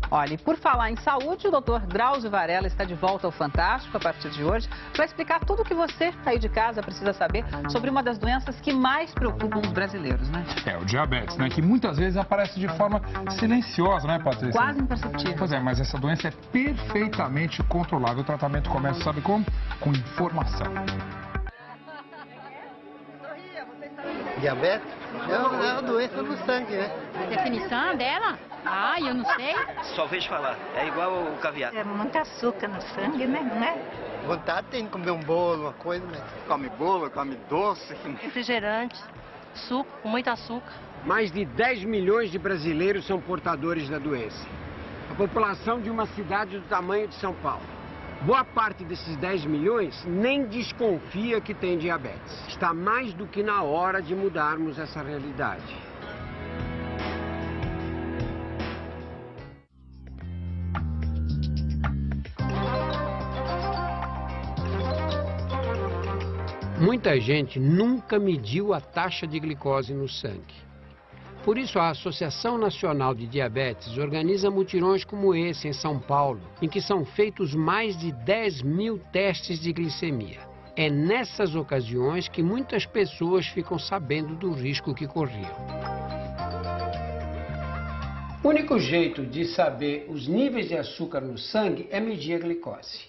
Olha, e por falar em saúde, o Dr. Drauzio Varela está de volta ao Fantástico a partir de hoje para explicar tudo o que você aí de casa precisa saber sobre uma das doenças que mais preocupam os brasileiros, né? É, o diabetes, né? Que muitas vezes aparece de forma silenciosa, né, Patrícia? Quase imperceptível. Pois é, mas essa doença é perfeitamente controlável. O tratamento começa, sabe como? Com informação. Diabetes é uma doença no sangue, né? A definição dela? Ah, eu não sei. Só vejo falar. É igual o caviar. É muito açúcar no sangue, né? Não é? Vontade tem de comer um bolo, uma coisa, mas... Come bolo, come doce. Refrigerante, suco, com muito açúcar. Mais de 10 milhões de brasileiros são portadores da doença. A população de uma cidade do tamanho de São Paulo. Boa parte desses 10 milhões nem desconfia que tem diabetes. Está mais do que na hora de mudarmos essa realidade. Muita gente nunca mediu a taxa de glicose no sangue. Por isso, a Associação Nacional de Diabetes organiza mutirões como esse em São Paulo, em que são feitos mais de 10 mil testes de glicemia. É nessas ocasiões que muitas pessoas ficam sabendo do risco que corriam. O único jeito de saber os níveis de açúcar no sangue é medir a glicose.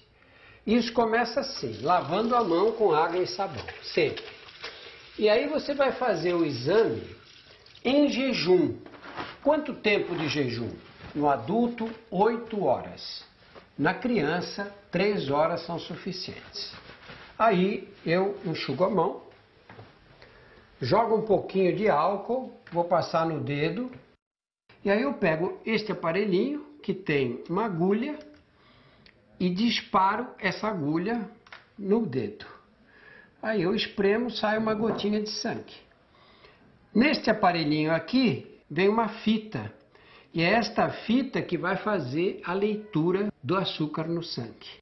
Isso começa assim, lavando a mão com água e sabão, sempre. E aí você vai fazer o exame em jejum. Quanto tempo de jejum? No adulto, 8 horas. Na criança, 3 horas são suficientes. Aí eu enxugo a mão, jogo um pouquinho de álcool, vou passar no dedo, e aí eu pego este aparelhinho que tem uma agulha e disparo essa agulha no dedo. Aí eu espremo, sai uma gotinha de sangue. Neste aparelhinho aqui vem uma fita, e é esta fita que vai fazer a leitura do açúcar no sangue.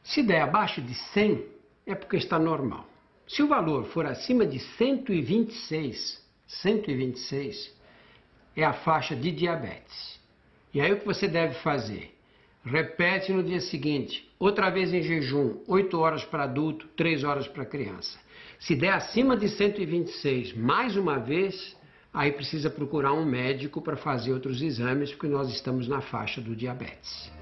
Se der abaixo de 100, é porque está normal. Se o valor for acima de 126, é a faixa de diabetes. E aí o que você deve fazer? Repete no dia seguinte, outra vez em jejum, 8 horas para adulto, 3 horas para criança. Se der acima de 126, mais uma vez, aí precisa procurar um médico para fazer outros exames, porque nós estamos na faixa do diabetes.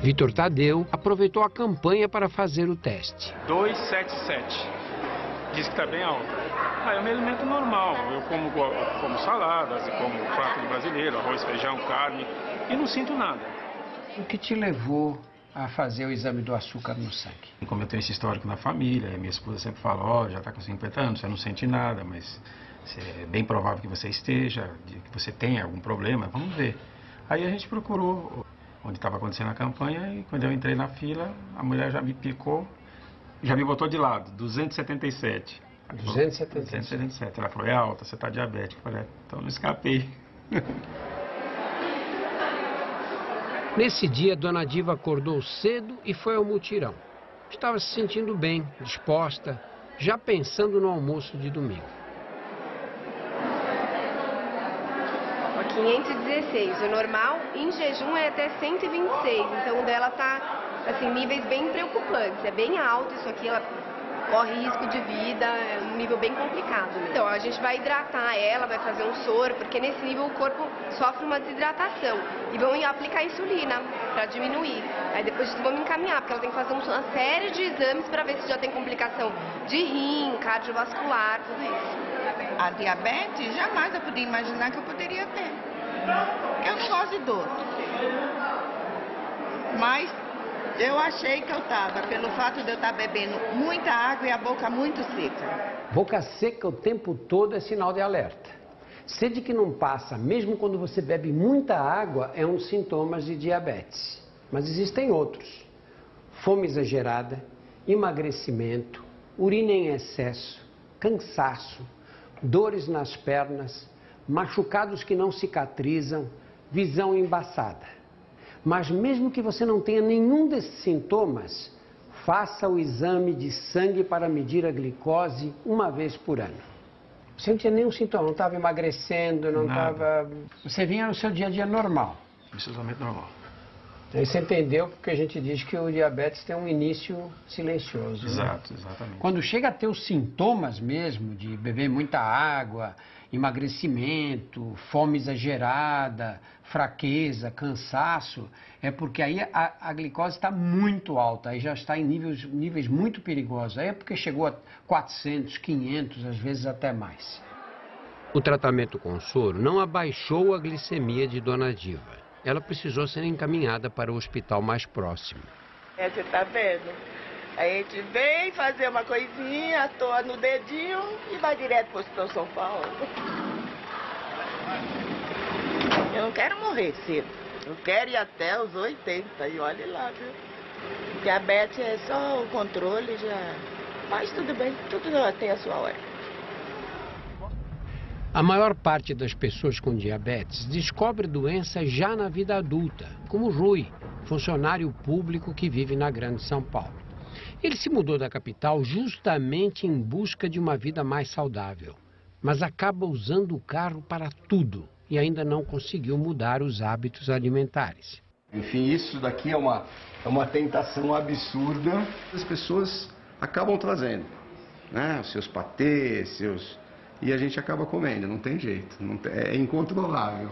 Vitor Tadeu aproveitou a campanha para fazer o teste. 277. Diz que está bem alto. Eu me alimento normal. Eu como saladas e como prato de brasileiro, arroz, feijão, carne, e não sinto nada. O que te levou a fazer o exame do açúcar no sangue? Como eu tenho esse histórico na família, minha esposa sempre fala, já está com 50 anos, você não sente nada, mas é bem provável que você esteja, que você tenha algum problema, vamos ver. Aí a gente procurou onde estava acontecendo a campanha e quando eu entrei na fila, a mulher já me picou, já me botou de lado, 277. 277. Ela falou, é alta, você está diabético. Eu falei, então não escapei. Nesse dia, Dona Diva acordou cedo e foi ao mutirão. Estava se sentindo bem, disposta, já pensando no almoço de domingo. 516, o normal em jejum é até 126, então o dela tá, assim, níveis bem preocupantes, é bem alto isso aqui, ela corre risco de vida, é um nível bem complicado mesmo. Então, a gente vai hidratar ela, vai fazer um soro, porque nesse nível o corpo sofre uma desidratação. E vão aplicar insulina para diminuir. Aí depois disso vamos encaminhar, porque ela tem que fazer uma série de exames para ver se já tem complicação de rim, cardiovascular, tudo isso. A diabetes, jamais eu podia imaginar que eu poderia ter. Eu não gosto de doce. Mas eu achei que eu estava, pelo fato de eu estar bebendo muita água e a boca muito seca. Boca seca o tempo todo é sinal de alerta. Sede que não passa, mesmo quando você bebe muita água, é um dos sintomas de diabetes. Mas existem outros. Fome exagerada, emagrecimento, urina em excesso, cansaço, dores nas pernas, machucados que não cicatrizam, visão embaçada. Mas mesmo que você não tenha nenhum desses sintomas, faça o exame de sangue para medir a glicose uma vez por ano. Você não tinha nenhum sintoma, não estava emagrecendo, não estava... Você vinha no seu dia a dia normal. Isso é totalmente normal. Aí você entendeu porque a gente diz que o diabetes tem um início silencioso. Exato, né? exatamente. Quando chega a ter os sintomas mesmo de beber muita água, emagrecimento, fome exagerada, fraqueza, cansaço, é porque aí a glicose está muito alta, aí já está em níveis muito perigosos. Aí é porque chegou a 400, 500, às vezes até mais. O tratamento com soro não abaixou a glicemia de Dona Diva. Ela precisou ser encaminhada para o hospital mais próximo. Você tá vendo? A gente vem fazer uma coisinha, atoa no dedinho e vai direto para o Hospital São Paulo. Eu não quero morrer cedo. Eu quero ir até os 80 e olhe lá, viu? Diabetes é só o controle já. Mas tudo bem, tudo tem a sua hora. A maior parte das pessoas com diabetes descobre doença já na vida adulta, como Rui, funcionário público que vive na Grande São Paulo. Ele se mudou da capital justamente em busca de uma vida mais saudável, mas acaba usando o carro para tudo e ainda não conseguiu mudar os hábitos alimentares. Enfim, isso daqui é uma tentação absurda. As pessoas acabam trazendo, né? Os seus patês, e a gente acaba comendo, não tem jeito, é incontrolável.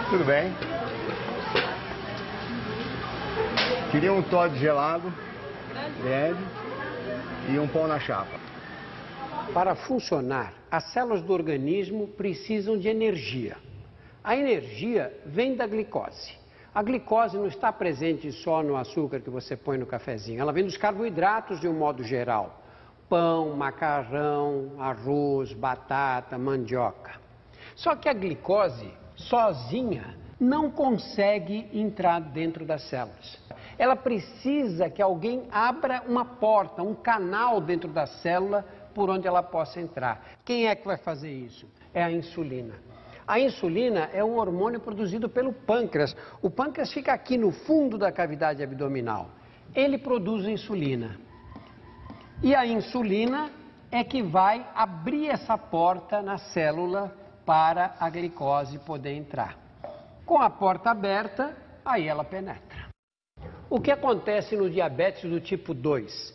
Tudo bem? Queria um Toddy gelado, grande, e um pão na chapa. Para funcionar, as células do organismo precisam de energia. A energia vem da glicose. A glicose não está presente só no açúcar que você põe no cafezinho, ela vem dos carboidratos de um modo geral. Pão, macarrão, arroz, batata, mandioca. Só que a glicose, sozinha, não consegue entrar dentro das células. Ela precisa que alguém abra uma porta, um canal dentro da célula por onde ela possa entrar. Quem é que vai fazer isso? É a insulina. A insulina é um hormônio produzido pelo pâncreas. O pâncreas fica aqui no fundo da cavidade abdominal. Ele produz insulina. E a insulina é que vai abrir essa porta na célula para a glicose poder entrar. Com a porta aberta, aí ela penetra. O que acontece no diabetes do tipo 2?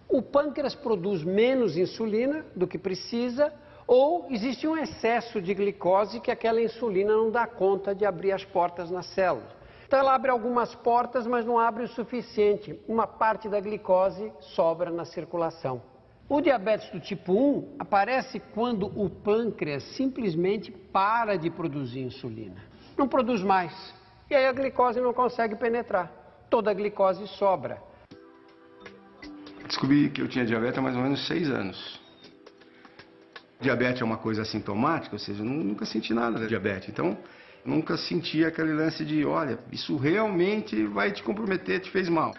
O pâncreas produz menos insulina do que precisa, ou existe um excesso de glicose que aquela insulina não dá conta de abrir as portas na célula. Então ela abre algumas portas, mas não abre o suficiente. Uma parte da glicose sobra na circulação. O diabetes do tipo 1 aparece quando o pâncreas simplesmente para de produzir insulina. Não produz mais. E aí a glicose não consegue penetrar. Toda a glicose sobra. Descobri que eu tinha diabetes há mais ou menos 6 anos. Diabetes é uma coisa assintomática, ou seja, eu nunca senti nada de diabetes. Então, nunca senti aquele lance de, olha, isso realmente vai te comprometer, te fez mal.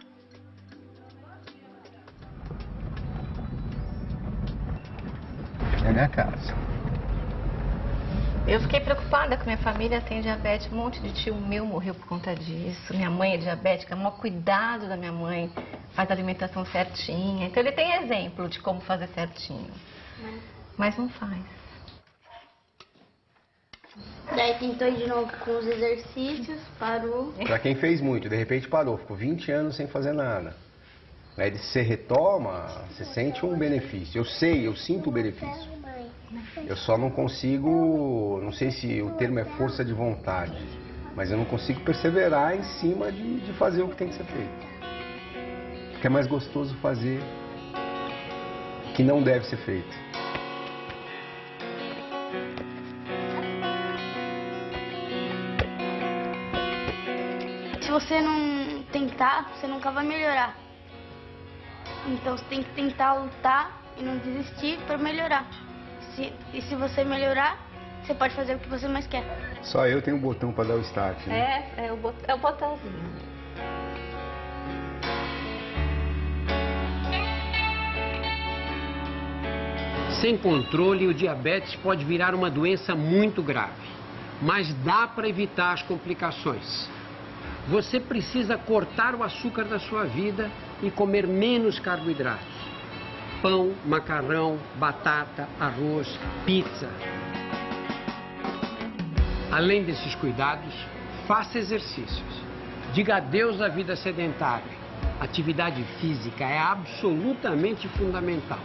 É minha casa. Eu fiquei preocupada com minha família, tem diabetes, um monte de tio meu morreu por conta disso. Minha mãe é diabética, o maior cuidado da minha mãe, faz a alimentação certinha. Então ele tem exemplo de como fazer certinho, mas não faz. Daí tentou de novo com os exercícios, parou. Pra quem fez muito, de repente parou, ficou 20 anos sem fazer nada. Aí você retoma, você sente um benefício. Eu sinto o benefício. Eu só não consigo, não sei se o termo é força de vontade, mas eu não consigo perseverar em cima de fazer o que tem que ser feito. Porque é mais gostoso fazer o que não deve ser feito. Se você não tentar, você nunca vai melhorar. Então você tem que tentar lutar e não desistir para melhorar. E se você melhorar, você pode fazer o que você mais quer. Só eu tenho um botão para dar o start, né? É o botãozinho. Sem controle, o diabetes pode virar uma doença muito grave, mas dá para evitar as complicações. Você precisa cortar o açúcar da sua vida e comer menos carboidratos. Pão, macarrão, batata, arroz, pizza. Além desses cuidados, faça exercícios. Diga adeus à vida sedentária. Atividade física é absolutamente fundamental.